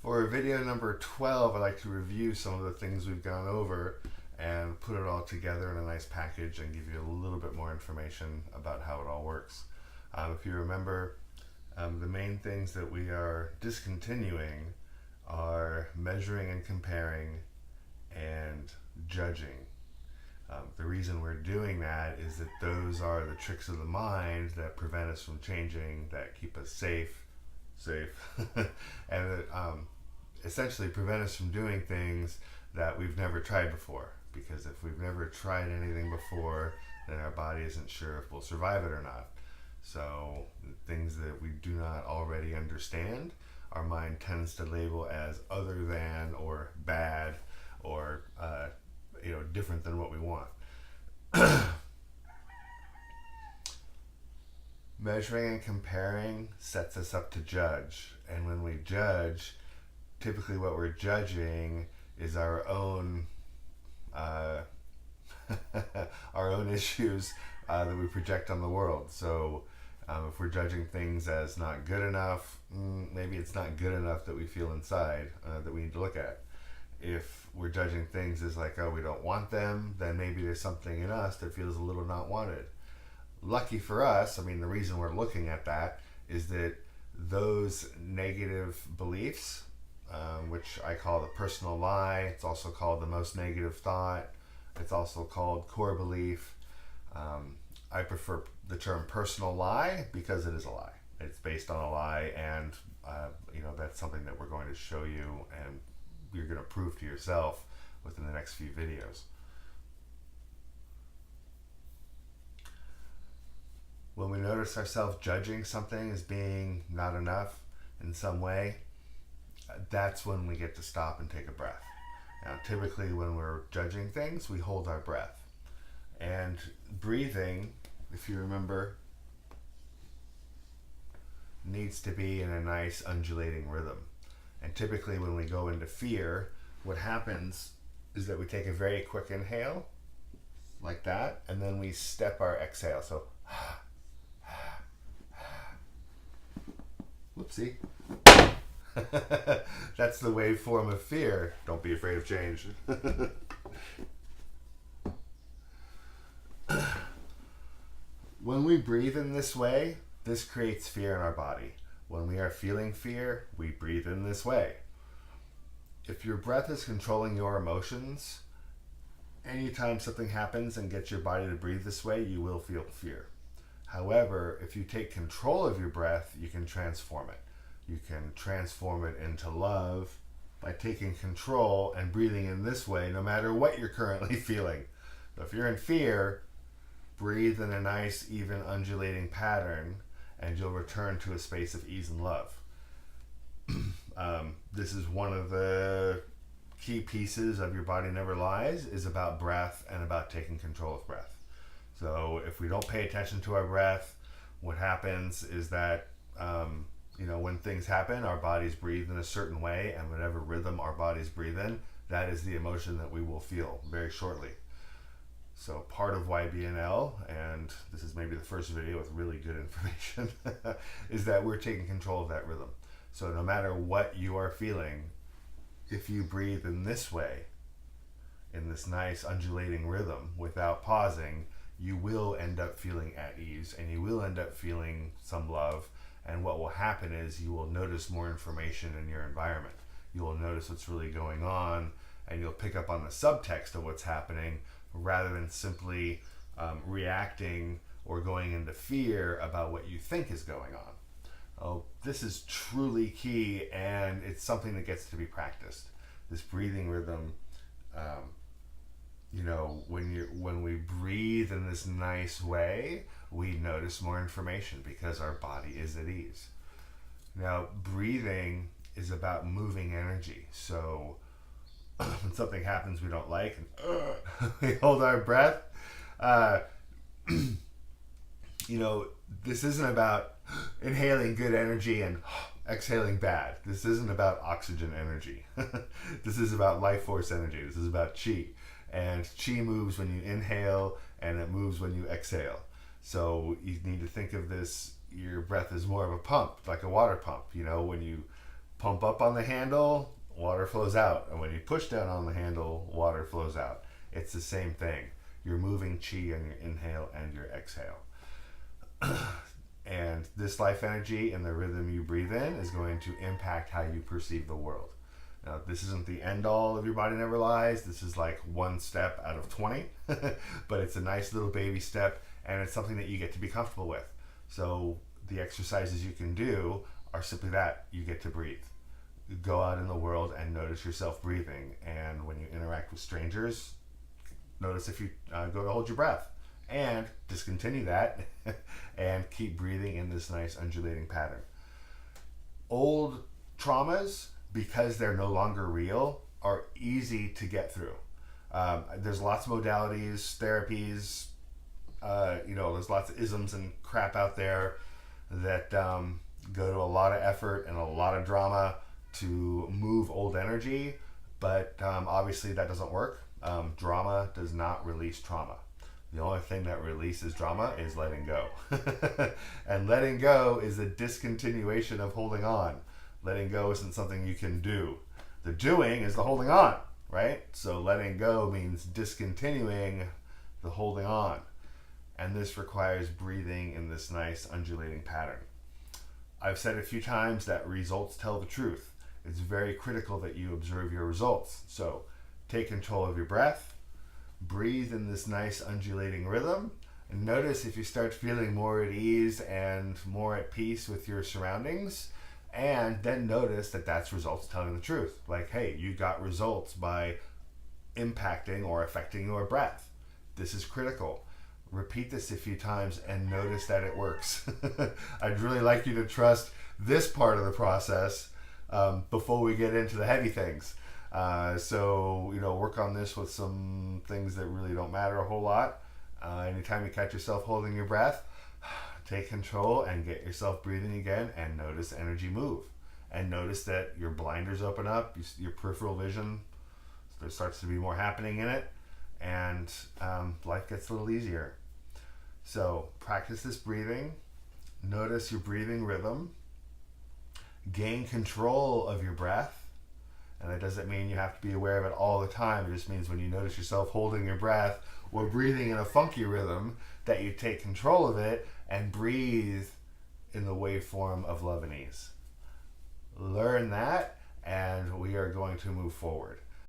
For video number 12, I'd like to review some of the things we've gone over and put it all together in a nice package and give you a little bit more information about how it all works. If you remember, the main things that we are discontinuing are measuring and comparing and judging. The reason we're doing that is that those are the tricks of the mind that prevent us from changing, that keep us safe, and that essentially prevent us from doing things that we've never tried before. Because if we've never tried anything before, then our body isn't sure if we'll survive it or not. So things that we do not already understand, our mind tends to label as other than or bad or different than what we want. Measuring and comparing sets us up to judge, and when we judge, typically what we're judging is our own our own issues that we project on the world. So if we're judging things as not good enough, maybe it's not good enough that we feel inside that we need to look at. If we're judging things as like, oh, we don't want them, then maybe there's something in us that feels a little not wanted. Lucky for us, the reason we're looking at that is that those negative beliefs, which I call the personal lie, it's also called the most negative thought, it's also called core belief. I prefer the term personal lie because it is a lie. It's based on a lie, and that's something that we're going to show you and you're going to prove to yourself within the next few videos. When we notice ourselves judging something as being not enough in some way, that's when we get to stop and take a breath. Now, typically when we're judging things, we hold our breath. And breathing, if you remember, needs to be in a nice undulating rhythm. And typically when we go into fear, what happens is that we take a very quick inhale, like that, and then we step our exhale. So, whoopsie. That's the waveform of fear. Don't be afraid of change. When we breathe in this way, this creates fear in our body. When we are feeling fear, we breathe in this way. If your breath is controlling your emotions, anytime something happens and gets your body to breathe this way, you will feel fear. However, if you take control of your breath, you can transform it. You can transform it into love by taking control and breathing in this way, no matter what you're currently feeling. So if you're in fear, breathe in a nice, even, undulating pattern, and you'll return to a space of ease and love. This is one of the key pieces of Your Body Never Lies, is about breath and about taking control of breath. So if we don't pay attention to our breath, what happens is that when things happen, our bodies breathe in a certain way, and whatever rhythm our bodies breathe in, that is the emotion that we will feel very shortly. So part of YBNL, and this is maybe the first video with really good information, is that we're taking control of that rhythm. So no matter what you are feeling, if you breathe in this way, in this nice undulating rhythm without pausing, you will end up feeling at ease, and you will end up feeling some love. And what will happen is you will notice more information in your environment. You will notice what's really going on, and you'll pick up on the subtext of what's happening rather than simply reacting or going into fear about what you think is going on. Oh, this is truly key, and it's something that gets to be practiced. This breathing rhythm, when we breathe in this nice way, we notice more information because our body is at ease. Now, breathing is about moving energy. So when something happens we don't like, and we hold our breath, this isn't about inhaling good energy and exhaling bad. This isn't about oxygen energy. This is about life force energy. This is about chi. And chi moves when you inhale, and it moves when you exhale. So you need to think of this, your breath is more of a pump, like a water pump. When you pump up on the handle, water flows out. And when you push down on the handle, water flows out. It's the same thing. You're moving chi in your inhale and your exhale. And this life energy and the rhythm you breathe in is going to impact how you perceive the world. Now, this isn't the end all of your body never lies. This is like one step out of 20, but it's a nice little baby step, and it's something that you get to be comfortable with. So the exercises you can do are simply that. You get to breathe. Go out in the world and notice yourself breathing. And when you interact with strangers, notice if you go to hold your breath, and discontinue that and keep breathing in this nice undulating pattern. Old traumas, because they're no longer real, are easy to get through. There's lots of modalities, therapies, there's lots of isms and crap out there that go to a lot of effort and a lot of drama to move old energy, but obviously that doesn't work. Drama does not release trauma. The only thing that releases drama is letting go. And letting go is a discontinuation of holding on. Letting go isn't something you can do. The doing is the holding on, right? So letting go means discontinuing the holding on. And this requires breathing in this nice undulating pattern. I've said a few times that results tell the truth. It's very critical that you observe your results. So take control of your breath. Breathe in this nice undulating rhythm, and notice if you start feeling more at ease and more at peace with your surroundings, and then notice that that's results telling the truth. Like, hey, you got results by impacting or affecting your breath. This is critical. Repeat this a few times and notice that it works. I'd really like you to trust this part of the process before we get into the heavy things. So work on this with some things that really don't matter a whole lot. Anytime you catch yourself holding your breath, take control and get yourself breathing again, and notice energy move. And notice that your blinders open up, your peripheral vision, there starts to be more happening in it, and life gets a little easier. So practice this breathing. Notice your breathing rhythm. Gain control of your breath. And that doesn't mean you have to be aware of it all the time. It just means when you notice yourself holding your breath or breathing in a funky rhythm, that you take control of it and breathe in the waveform of love and ease. Learn that, and we are going to move forward.